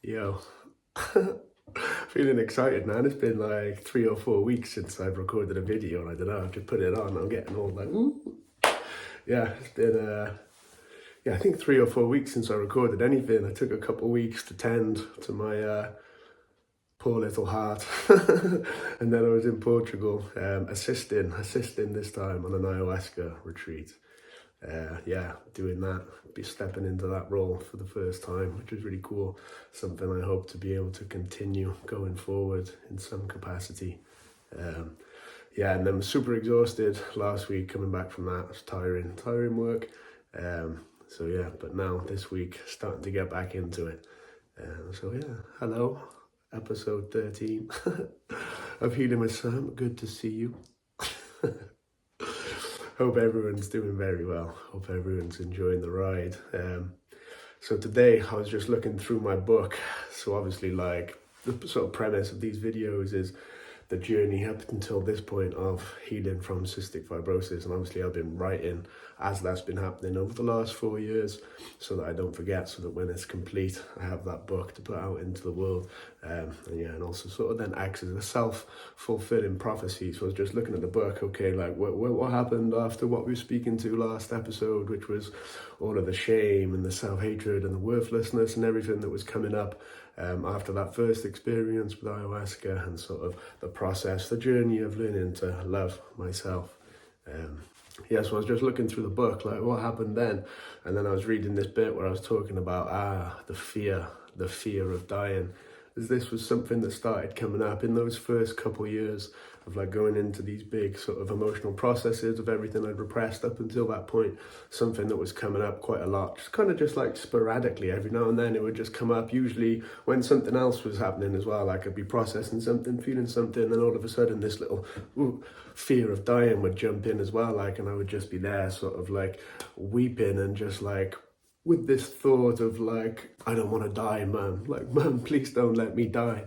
Yo, feeling excited, man. It's been like 3 or 4 weeks since I've recorded a video, and I don't know, I've just put it on. I'm getting all like, ooh. Yeah, it's been, I think 3 or 4 weeks since I recorded anything. I took a couple of weeks to tend to my poor little heart, and then I was in Portugal assisting this time on an ayahuasca retreat. Doing that, be stepping into that role for the first time, which was really cool. Something I hope to be able to continue going forward in some capacity. And then I'm super exhausted last week coming back from that. It was tiring work. But now this week starting to get back into it. Hello, episode 13 of Healing with Sam. Good to see you. Hope everyone's doing very well. Hope everyone's enjoying the ride. So today I was just looking through my book. So obviously, like, the sort of premise of these videos is the journey up until this point of healing from cystic fibrosis. And obviously I've been writing as that's been happening over the last 4 years so that I don't forget, so that when it's complete, I have that book to put out into the world. And also sort of then acts as a self-fulfilling prophecy. So I was just looking at the book, okay, like what happened after what we were speaking to last episode, which was all of the shame and the self-hatred and the worthlessness and everything that was coming up after that first experience with ayahuasca, and sort of the process, the journey of learning to love myself. So I was just looking through the book, like what happened then, and then I was reading this bit where I was talking about the fear of dying, as this was something that started coming up in those first couple years of like going into these big sort of emotional processes of everything I'd repressed up until that point. Something that was coming up quite a lot, just like sporadically. Every now and then it would just come up, usually when something else was happening as well. Like I'd be processing something, feeling something, and all of a sudden this little fear of dying would jump in as well, like, and I would just be there sort of like weeping and just like with this thought of like, I don't want to die, man. Like, man, please don't let me die,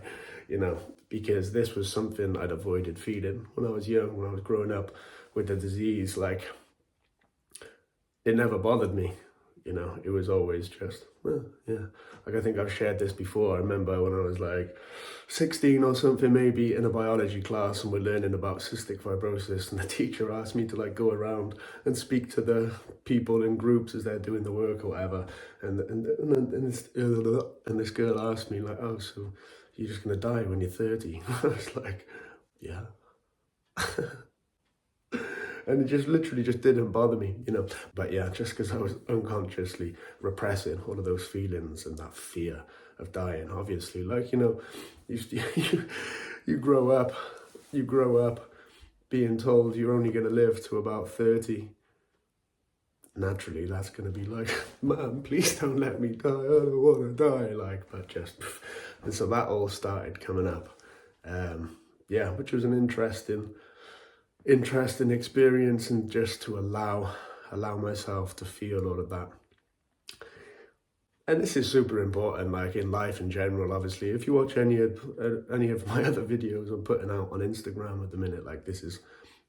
because this was something I'd avoided feeling when I was young, when I was growing up with the disease. Like, it never bothered me, it was always just, Like, I think I've shared this before. I remember when I was like 16 or something, maybe in a biology class, and we're learning about cystic fibrosis, and the teacher asked me to like go around and speak to the people in groups as they're doing the work or whatever. And this girl asked me like, oh, so you're just gonna die when you're 30? I was like, yeah. And it just literally just didn't bother me, But yeah, just because I was unconsciously repressing all of those feelings and that fear of dying. Obviously, like, you grow up being told you're only going to live to about 30. Naturally, that's going to be like, man, please don't let me die. I don't want to die. Like, but just, and so that all started coming up. Which was an interesting experience, and just to allow myself to feel all of that. And this is super important, like in life in general. Obviously, if you watch any of my other videos I'm putting out on Instagram at the minute, like, this is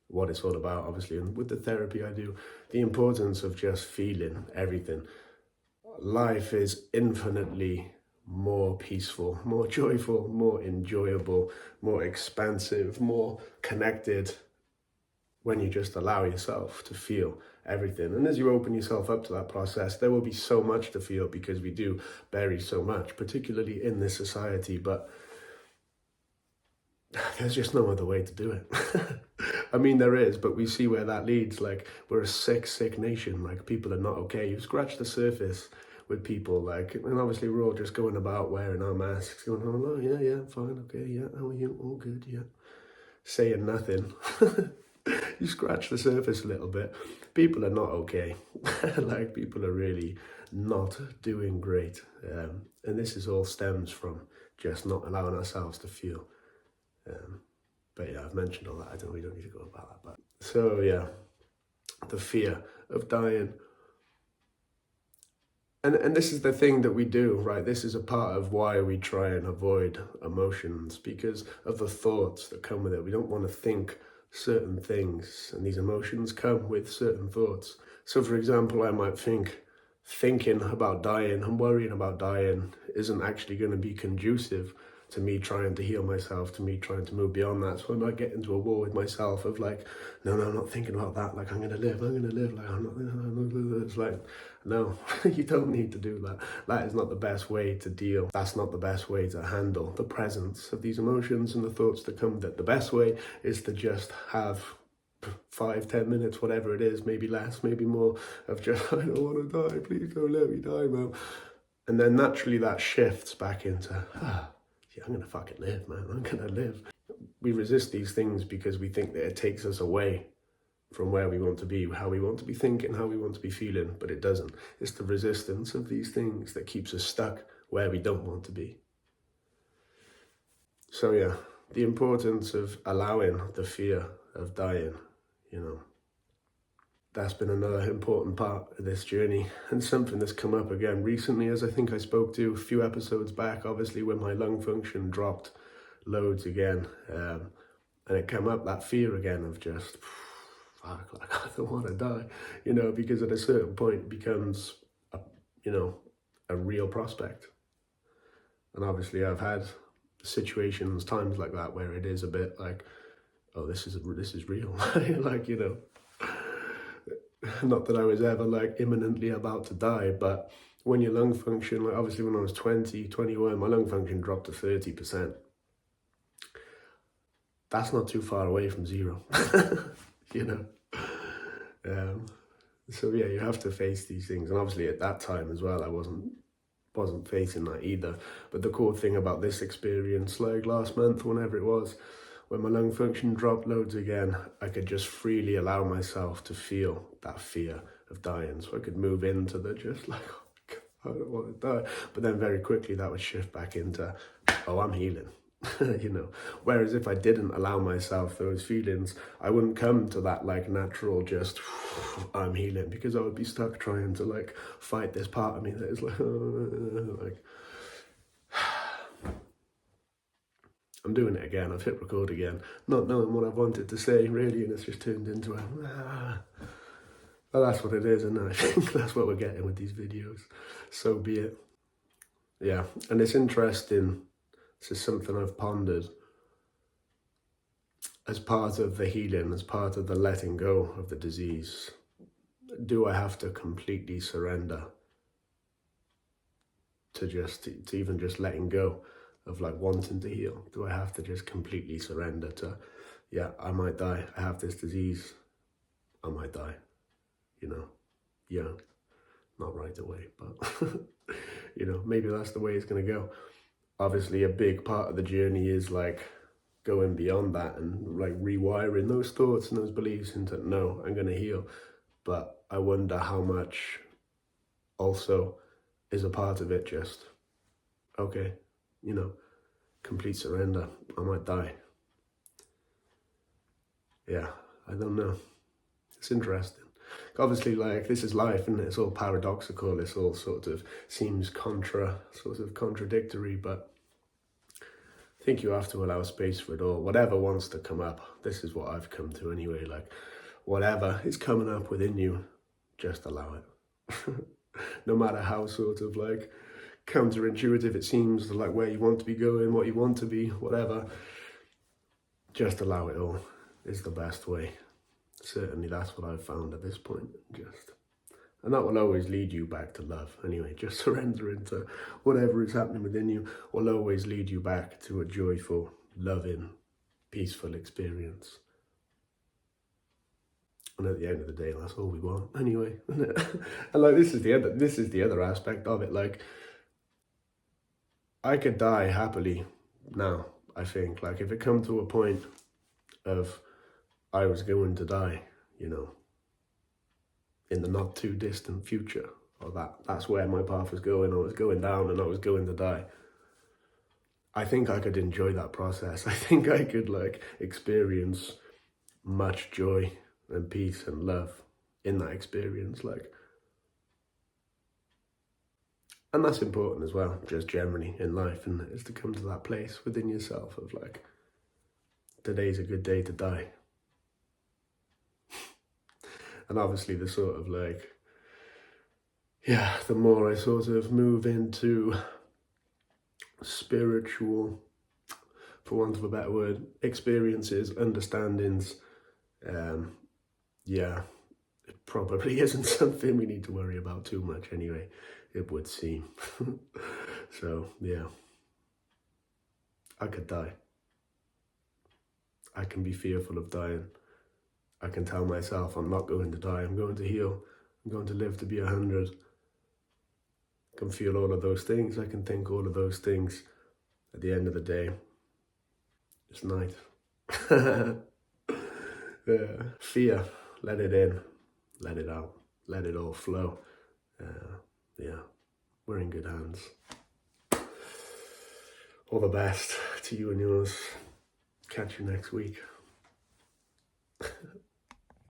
what it's all about, obviously. And with the therapy I do, the importance of just feeling everything. Life is infinitely more peaceful, more joyful, more enjoyable, more expansive, more connected when you just allow yourself to feel everything. And as you open yourself up to that process, there will be so much to feel, because we do bury so much, particularly in this society. But there's just no other way to do it. I mean, there is, but we see where that leads. Like, we're a sick nation. Like, people are not okay. You scratch the surface with people, like, and obviously we're all just going about wearing our masks, going, oh, yeah, fine, okay, yeah, how are you? All good, yeah. Saying nothing. You scratch the surface a little bit, people are not okay. Like, people are really not doing great. And this is all stems from just not allowing ourselves to feel. But yeah, I've mentioned all that. We don't need to go about that. But so yeah, the fear of dying. And this is the thing that we do, right? This is a part of why we try and avoid emotions, because of the thoughts that come with it. We don't want to think certain things, and these emotions come with certain thoughts. So for example, I might think thinking about dying and worrying about dying isn't actually going to be conducive to me trying to heal myself, to me trying to move beyond that. So I might get into a war with myself of like, no, I'm not thinking about that. Like, I'm going to live, like, I'm not, it's like, no, you don't need to do that. That is not the best way to deal. That's not the best way to handle the presence of these emotions and the thoughts that come. That the best way is to just have 5-10 minutes, whatever it is, maybe less, maybe more, of just, I don't want to die, please don't let me die, man. And then naturally that shifts back into, yeah, I'm going to fucking live, man. I'm going to live. We resist these things because we think that it takes us away from where we want to be, how we want to be thinking, how we want to be feeling, but it doesn't. It's the resistance of these things that keeps us stuck where we don't want to be. So yeah, the importance of allowing the fear of dying, you know, that's been another important part of this journey, and something that's come up again recently, as I think I spoke to a few episodes back, obviously when my lung function dropped loads again, and it came up, that fear again of just, fuck, like, I don't want to die, you know, because at a certain point it becomes, a real prospect. And obviously I've had situations, times like that, where it is a bit like, oh, this is real, like, you know, not that I was ever like imminently about to die, but when your lung function, like obviously when I was 20, 21, my lung function dropped to 30%. That's not too far away from zero, you know. So yeah, you have to face these things. And obviously at that time as well, I wasn't facing that either. But the cool thing about this experience, like last month, whenever it was, when my lung function dropped loads again, I could just freely allow myself to feel that fear of dying. So I could move into the just like, oh God, I don't want to die. But then very quickly that would shift back into, oh, I'm healing. You know, whereas if I didn't allow myself those feelings, I wouldn't come to that like natural just I'm healing, because I would be stuck trying to like fight this part of me that is like I'm doing it again. I've hit record again, not knowing what I wanted to say really, and it's just turned into a well, that's what it is, and I think that's what we're getting with these videos. So be it. Yeah, and it's interesting. This is something I've pondered as part of the healing, as part of the letting go of the disease. Do I have to completely surrender to even just letting go of like wanting to heal? Do I have to just completely surrender to, yeah, I might die, I have this disease, I might die, you know, young, not right away, but you know, maybe that's the way it's going to go. Obviously a big part of the journey is like going beyond that and like rewiring those thoughts and those beliefs into, no, I'm going to heal. But I wonder how much also is a part of it just, okay, you know, complete surrender, I might die. Yeah, I don't know. It's interesting. Obviously, like, this is life, and it's all paradoxical. It's all sort of seems contradictory, but I think you have to allow space for it all. Whatever wants to come up, this is what I've come to anyway. Like, whatever is coming up within you, just allow it. No matter how sort of like counterintuitive it seems, like where you want to be going, what you want to be, whatever, just allow it all is the best way. Certainly that's what I've found at this point. And that will always lead you back to love anyway. Just surrendering to whatever is happening within you will always lead you back to a joyful, loving, peaceful experience. And at the end of the day, that's all we want anyway, isn't it? And like, this is the other aspect of it. Like, I could die happily now, I think. Like, if it come to a point of I was going to die, you know, in the not too distant future, or that's where my path was going, I was going down and I was going to die, I think I could enjoy that process. I think I could like experience much joy and peace and love in that experience, like, and that's important as well, just generally in life, and is to come to that place within yourself of like, today's a good day to die. And obviously the sort of like yeah, the more I sort of move into spiritual, for want of a better word, experiences, understandings, yeah, it probably isn't something we need to worry about too much anyway, it would seem. So, yeah, I could die. I can be fearful of dying. I can tell myself I'm not going to die, I'm going to heal, I'm going to live to be 100. I can feel all of those things, I can think all of those things. At the end of the day, it's night. Fear, let it in, let it out, let it all flow. Yeah, we're in good hands. All the best to you and yours. Catch you next week.